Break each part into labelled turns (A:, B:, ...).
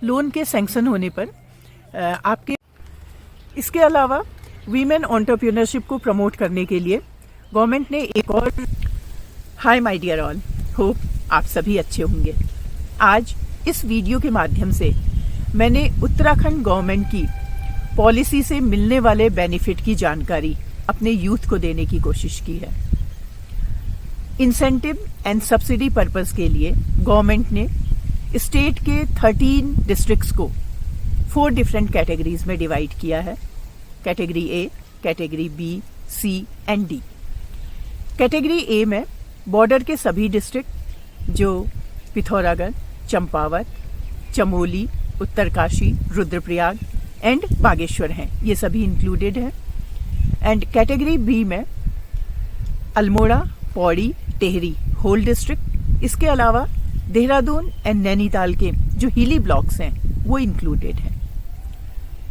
A: Loan के sanction होने पर आपके इसके अलावा वीमेन एंटरप्रेन्योरशिप को प्रमोट करने के लिए गवर्नमेंट ने एक और hi my dear all, hope आप सभी अच्छे होंगे। आज इस वीडियो के माध्यम से मैंने उत्तराखंड गवर्नमेंट की पॉलिसी से मिलने वाले बेनिफिट की जानकारी अपने यूथ को देने की कोशिश की है। इंसेंटिव एंड सब्सिडी पर्पस के लिए गवर्नमेंट ने स्टेट के 13 डिस्ट्रिक्ट्स को 4 डिफरेंट कैटेगरीज में डिवाइड किया है। Category A, category B, C and D. Category A में बॉर्डर के सभी डिस्ट्रिक्ट जो पिथौरागढ़, चंपावत, चमोली, उत्तरकाशी, रुद्रप्रयाग एंड बागेश्वर हैं, ये सभी इंक्लूडेड हैं। एंड कैटेगरी बी में अल्मोड़ा, पौड़ी, टेहरी होल डिस्ट्रिक्ट, इसके अलावा देहरादून एंड नैनीताल के जो हिली ब्लॉक्स हैं वो इंक्लूडेड हैं।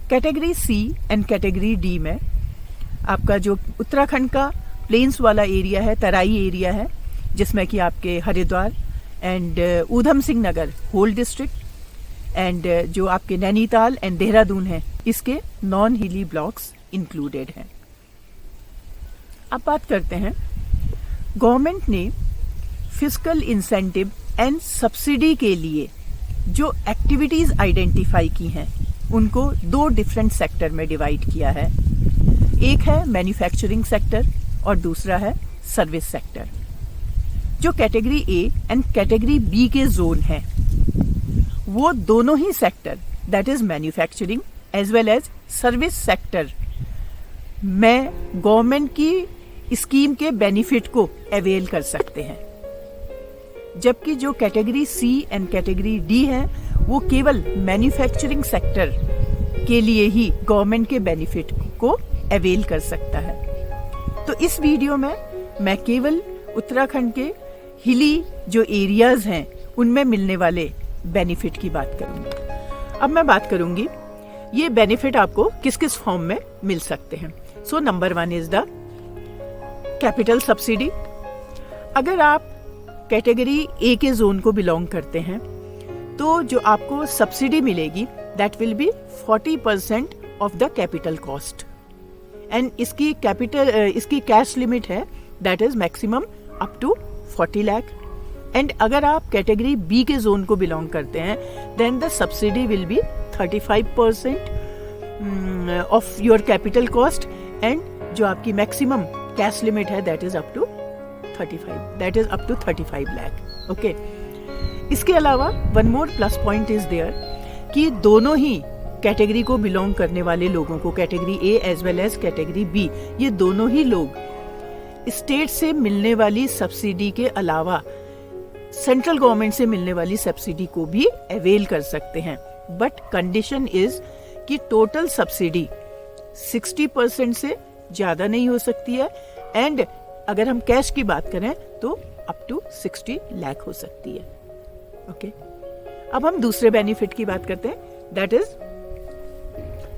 A: Category C and category D में आपका जो उत्तराखंड का प्लेन्स वाला एरिया है, तराई एरिया है, जिसमें कि आपके Haridwar and Udham Singh Nagar whole district and जो आपके नैनीताल एंड देहरादून है, इसके नॉन हिली ब्लॉक्स इंक्लूडेड हैं। अब बात करते हैं, गवर्नमेंट ने फिस्कल इंसेंटिव एंड सब्सिडी के लिए जो एक्टिविटीज आइडेंटिफाई की हैं उनको 2 डिफरेंट सेक्टर में डिवाइड किया है। एक है मैन्युफैक्चरिंग सेक्टर और दूसरा है सर्विस सेक्टर। जो category A and category B के जोन हैं वो दोनों ही sector, that is manufacturing as well as service sector में गवर्नमेंट की स्कीम के बेनिफिट को अवेल कर सकते हैं। जबकि जो category C and category D है वो केवल मैन्युफैक्चरिंग सेक्टर के लिए ही गवर्नमेंट के बेनिफिट को अवेल कर सकता है। तो इस वीडियो में मैं केवल उत्तराखंड के हिली जो एरियाज हैं उनमें मिलने वाले बेनिफिट की बात करूंगी। अब मैं बात करूंगी ये बेनिफिट आपको किस किस फॉर्म में मिल सकते हैं। So number 1 is the capital subsidy. अगर आप कैटेगरी ए के जोन को बिलोंग करते हैं तो जो आपको सब्सिडी मिलेगी that will be 40% of the capital cost and इसकी कैश लिमिट है that is maximum up to 40 lakh. And अगर आप कैटेगरी बी के जोन को बिलोंग करते हैं then the subsidy will be 35% of your capital cost and जो आपकी मैक्सिमम कैश लिमिट है that is up to 35 lakh. Okay, इसके अलावा one more plus point is there कि दोनों ही कैटेगरी को बिलोंग करने वाले लोगों को, category A as well as category B, ये दोनों ही लोग स्टेट से मिलने वाली सब्सिडी के अलावा सेंट्रल गवर्नमेंट से मिलने वाली सब्सिडी को भी अवेल कर सकते हैं। बट कंडीशन इज कि टोटल सब्सिडी 60% से ज्यादा नहीं हो सकती है एंड अगर हम कैश की बात करें तो अप टू 60 लाख हो सकती है। ओके, अब हम दूसरे बेनिफिट की बात करते हैं that is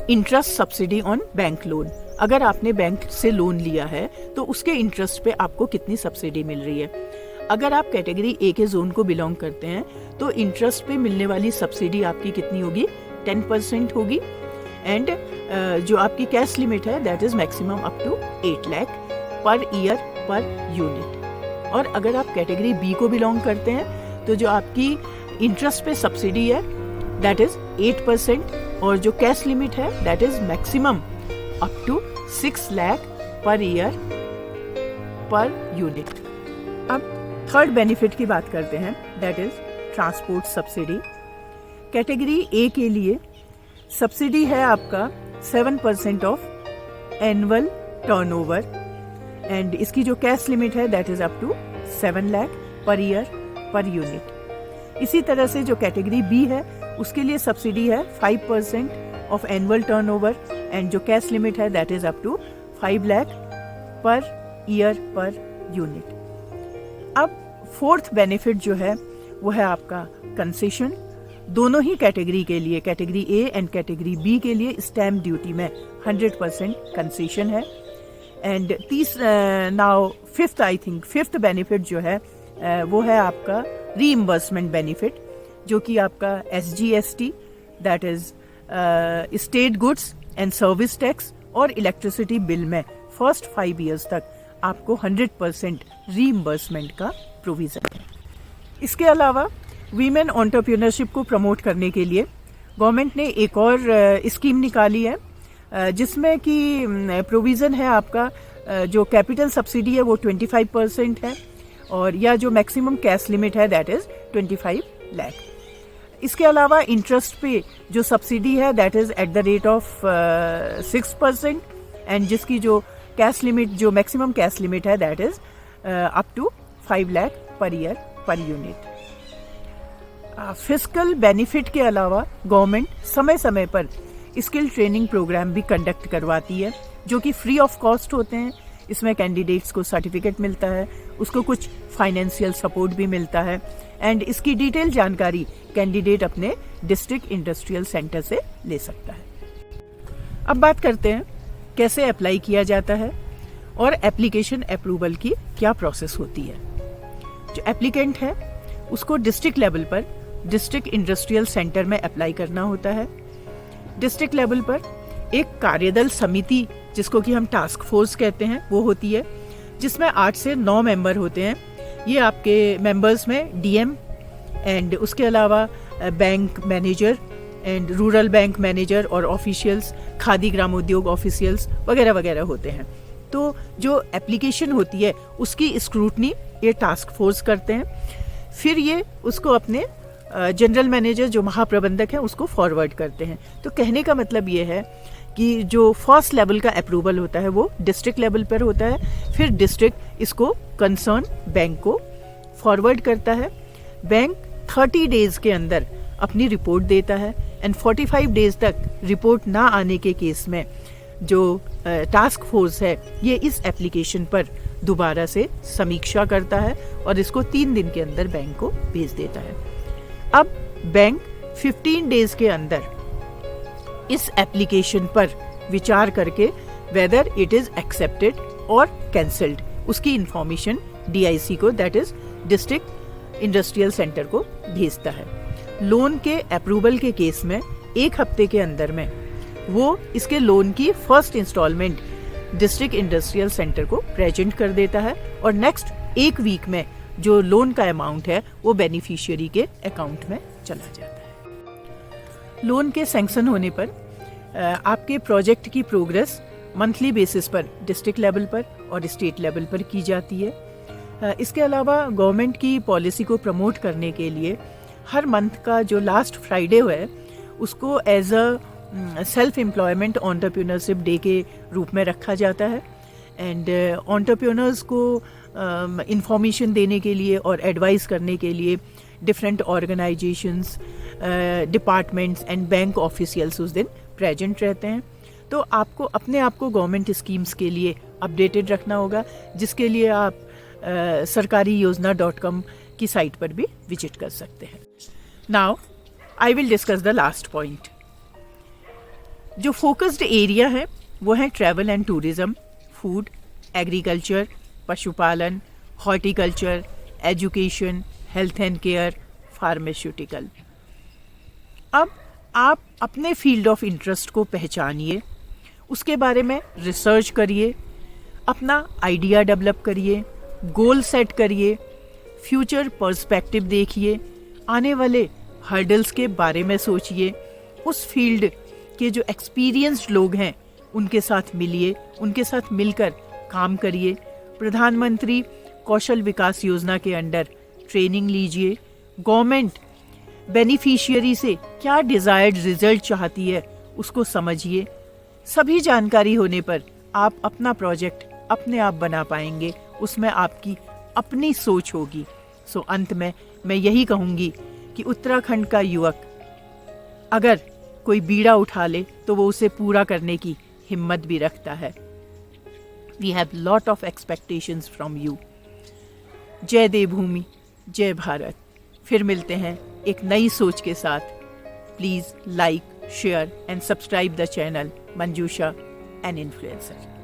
A: interest subsidy on bank loan. अगर आपने बैंक से लोन लिया है तो उसके इंटरेस्ट पे आपको कितनी सब्सिडी मिल रही है। अगर आप कैटेगरी ए के जोन को बिलोंग करते हैं तो इंटरेस्ट पे मिलने वाली सब्सिडी आपकी कितनी होगी, 10% होगी एंड जो आपकी कैश लिमिट है that is maximum up to 8 lakh per year per unit. और अगर आप कैटेगरी बी को बिलोंग करते हैं तो जो आपकी इंटरेस्ट पे सब्सिडी है दैट इज 8% और जो कैश लिमिट है that is maximum up to 6 lakh per year per unit. अब थर्ड बेनिफिट की बात करते हैं that is transport subsidy. Category A के लिए सब्सिडी है आपका 7% ऑफ एनुअल टर्नओवर एंड इसकी जो कैश लिमिट है that is up to 7 lakh per year per unit. इसी तरह से जो कैटेगरी बी है उसके लिए सब्सिडी है 5% ऑफ एनुअल टर्नओवर एंड जो कैश लिमिट है that is up to 5 lakh per year per unit. अब फोर्थ बेनिफिट जो है वो है आपका कंसेशन। दोनों ही कैटेगरी के लिए, category A and category B के लिए स्टैम्प ड्यूटी में 100% कंसेशन है। एंड नाउ फिफ्थ बेनिफिट जो है वो है आपका रीइंबर्समेंट बेनिफिट, जो कि आपका SGST that is state goods and service tax और इलेक्ट्रिसिटी बिल में फर्स्ट 5 ईयर्स तक आपको 100% रीइंबर्समेंट का प्रोविजन है। इसके अलावा वीमेन एंटरप्रेन्योरशिप को प्रमोट करने के लिए गवर्नमेंट ने एक और स्कीम निकाली है, जिसमें कि प्रोविज़न है आपका जो कैपिटल सब्सिडी है वो 25% है, और या जो मैक्सिमम कैश लिमिट है दैट इज़ 25 लाख। इसके अलावा इंटरेस्ट पे जो सब्सिडी है that is at the rate of 6%, and जिसकी जो कैश लिमिट, जो मैक्सिमम कैश लिमिट है that is up to 5 lakh per year per unit. Fiscal benefit के अलावा गवर्नमेंट समय समय पर स्किल ट्रेनिंग प्रोग्राम भी कंडक्ट करवाती है, जो कि फ्री ऑफ कॉस्ट होते हैं। इसमें कैंडिडेट्स को सर्टिफिकेट मिलता है, उसको कुछ फाइनेंशियल सपोर्ट भी मिलता है, एंड इसकी डिटेल जानकारी कैंडिडेट अपने डिस्ट्रिक्ट इंडस्ट्रियल सेंटर से ले सकता है। अब बात करते हैं कैसे अप्लाई किया जाता है और एप्लीकेशन अप्रूवल की क्या प्रोसेस होती है। जो एप्लीकेंट है उसको डिस्ट्रिक्ट लेवल पर डिस्ट्रिक्ट इंडस्ट्रियल सेंटर में अप्लाई करना होता है। डिस्ट्रिक्ट लेवल पर एक कार्यदल समिति, जिसको कि हम टास्क फोर्स कहते हैं, वो होती है, जिसमें 8 से 9 मेंबर होते हैं। ये आपके मेंबर्स में DM एंड उसके अलावा bank manager and rural bank manager और ऑफिशियल्स, खादी ग्रामोद्योग ऑफिशियल्स वगैरह वगैरह होते हैं। तो जो एप्लीकेशन होती है उसकी स्क्रूटनी ये टास्क फोर्स करते हैं, फिर ये उसको अपने जनरल मैनेजर जो महाप्रबंधक हैं उसको फॉरवर्ड करते हैं। तो कहने का मतलब ये है कि जो फर्स्ट लेवल का अप्रूवल होता है वो डिस्ट्रिक्ट लेवल पर होता है, फिर डिस्ट्रिक्ट इसको कंसर्न बैंक को फॉरवर्ड करता है। बैंक 30 डेज के अंदर अपनी रिपोर्ट देता है, एंड 45 डेज तक रिपोर्ट ना आने के केस में जो टास्क फोर्स है ये इस एप्लीकेशन पर दोबारा से समीक्षा करता है और इसको 3 दिन के अंदर बैंक को भेज देता है। अब बैंक 15 डेज के अंदर इस एप्लीकेशन पर विचार करके वेदर इट इज एक्सेप्टेड और कैंसल्ड उसकी इंफॉर्मेशन DIC को, that is district industrial centre को भेजता है। लोन के अप्रूवल के केस में 1 हफ्ते के अंदर में वो इसके लोन की first installment district industrial centre को प्रेजेंट कर देता है, और नेक्स्ट 1 वीक में जो लोन का अमाउंट है वो बेनिफिशियरी के अकाउंट में चला जाता है। लोन के सैंक्शन होने पर आपके प्रोजेक्ट की प्रोग्रेस मंथली बेसिस पर डिस्ट्रिक्ट लेवल पर और स्टेट लेवल पर की जाती है। इसके अलावा गवर्नमेंट की पॉलिसी को प्रमोट करने के लिए हर मंथ का जो लास्ट फ्राइडे है उसको as a self employment entrepreneurship day के रूप में रखा जाता है, एंड एंटरप्रेन्योर्स को इंफॉर्मेशन देने के लिए और एडवाइस करने के लिए different organisations, departments and bank officials उस दिन प्रेजेंट रहते हैं। तो आपको अपने आप को गवर्नमेंट स्कीम्स के लिए अपडेटेड रखना होगा, जिसके लिए आप sarkariYojana.com की साइट पर भी विजिट कर सकते हैं। Now I will discuss the last point. जो फोकस्ड एरिया है वो है travel and tourism, food, agriculture, पशुपालन, horticulture, education, health and care, pharmaceutical. अब आप अपने फील्ड ऑफ इंटरेस्ट को पहचानिए, उसके बारे में रिसर्च करिए, अपना आइडिया डेवलप करिए, गोल सेट करिए, फ्यूचर पर्सपेक्टिव देखिए, आने वाले हर्डल्स के बारे में सोचिए, उस फील्ड के जो एक्सपीरियंस्ड लोग हैं उनके साथ मिलिए, उनके साथ मिलकर काम करिए, प्रधानमंत्री कौशल विकास योजना के अंडर ट्रेनिंग लीजिए, गवर्नमेंट बेनिफिशियरी से क्या डिजायर्ड रिजल्ट चाहती है उसको समझिए। सभी जानकारी होने पर आप अपना प्रोजेक्ट अपने आप बना पाएंगे, उसमें आपकी अपनी सोच होगी। सो अंत में मैं यही कहूँगी कि उत्तराखंड का युवक अगर कोई बीड़ा उठा ले तो वो उसे पूरा करने की हिम्मत भी रखता है। We have lot of expectations from you. जय देवभूमि, जय भारत। फिर मिलते हैं एक नई सोच के साथ। Please like, share and subscribe the channel Manjusha an influencer.